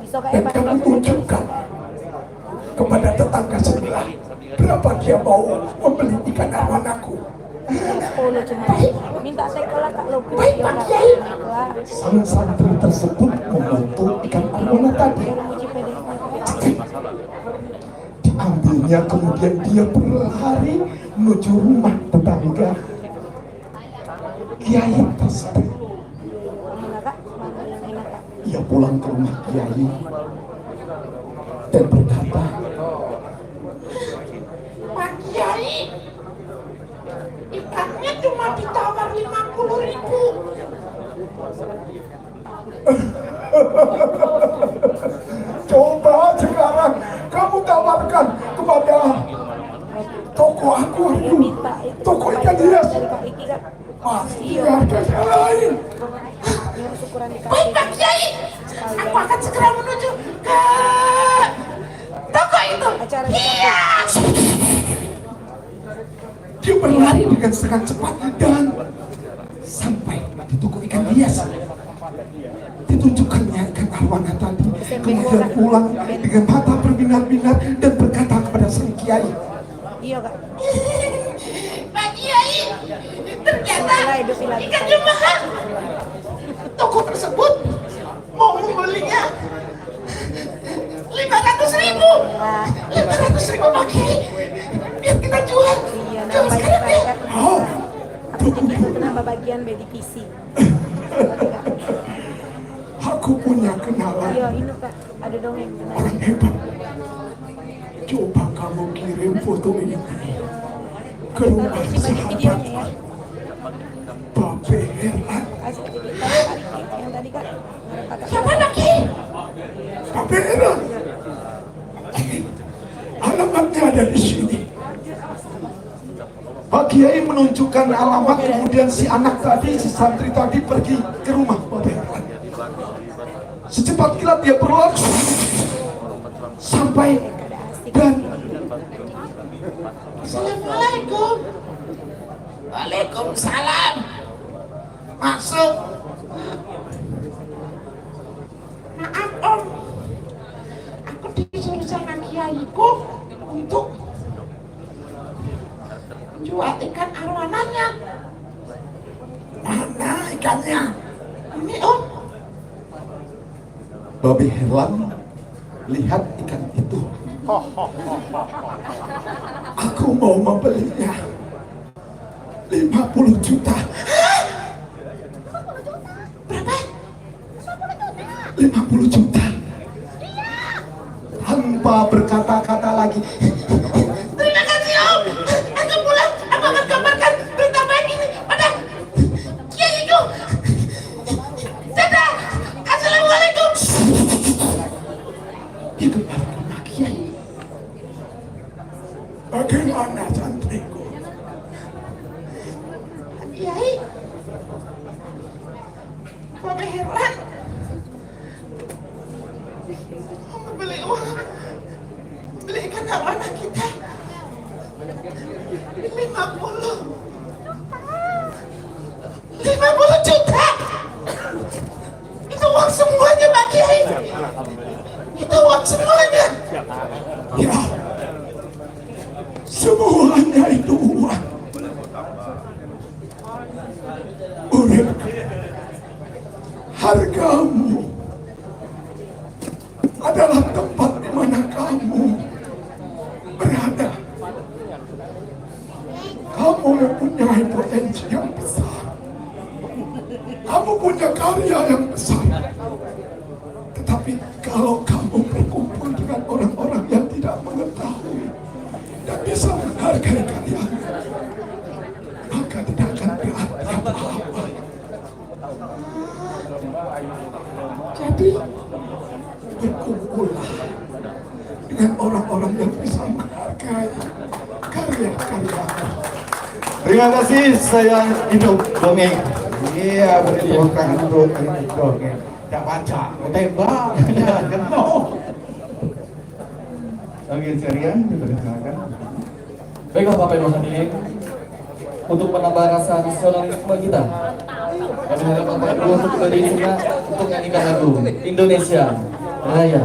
Bisa Dan kamu tunjukkan kepada tetangga sebelah berapa dia mau membeli ikan arwanaku. 10 cuma. Minta sekolah Kak Logo. Baik Pak Kiai. Sang santri tersebut membantu ikan arwana tadi. Diambilnya, kemudian dia berlari menuju rumah tetangga Kiai tersebut. Ia pulang ke rumah Kiai dan berkata, Pak Kiai, ikannya cuma ditawar 50.000. Coba sekarang kamu tawarkan kepada toko aku, toko ikan hias, pasti harganya lain. Baik Pak Kiai, aku akan segera menuju ke toko itu. Yes! Dia berlari dengan sangat cepat dan sampai di toko ikan hias. Ditunjukkannya ikan arwana tadi, kemudian pulang dengan mata berbinar-binar dan berkata kepada sang Kiai, Iya Kak. Pak Kiai, ternyata ikannya mahal. Toko tersebut mau membelinya 500.000. 500.000 Pak Kiai, biar kita jual. Iya, nambah ya. Oh, Aku nambah bagian BDPC. Aku punya kenalan Iya, ini Kak. Ada dongeng. orang hebat. Coba kamu kirim foto ini ke rumah sahabat Babe Herlan. Yang tadi Kak. Siapa lagi? Babe Herlan. Alamatnya ada di sini. Pak Kiai menunjukkan alamat, kemudian si anak tadi, si santri tadi pergi ke rumah Babe Herlan. Secepat kilat dia berlari sampai dan Assalamualaikum. Waalaikumsalam. Masuk. Maaf Om, aku disuruh sama kiaiku untuk jual ikan arwananya. Mana ikannya? Ini Om. Babe Herlan lihat ikan itu. Aku mau membelinya 50 juta. Berapa? 50 juta. Tanpa berkata-kata lagi. Terima kasih Om. Aku pulang, aku akan kabarkan berita baik ini pada kiaiku. Dadah. Assalamualaikum. Dia kembali ke rumah Kiai. Bagaimana santriku? Kiai, Babe Herlan mau membeli uang, membeli ikan arwana kita 50 juta. Itu uang semuanya Pak Kiai. Itu uang semuanya. Ya, semuanya itu uang. Urip, hargamu adalah tempat di mana kamu berada. Kamu mempunyai potensi yang besar. Kamu punya karya yang besar. Tetapi kalau kamu berkumpul dengan orang-orang yang tidak mengetahui dan bisa menghargai karyamu, maka tidak akan berarti apa-apa. Jadi berkumpullah dengan orang-orang yang bisa menghargai karya-karyamu. Terima kasih, saya hidup dongeng. Iya, berterima kasih untuk dongeng. Tidak baca, tembak, kena. Oke, ceria, dipersilakan. Baiklah Bapak Ibu hadirin, untuk menambah rasa nasionalisme kita, Kami harapkan Pak Ibu untuk berdiri sejenak untuk nyanyikan lagu Indonesia Raya.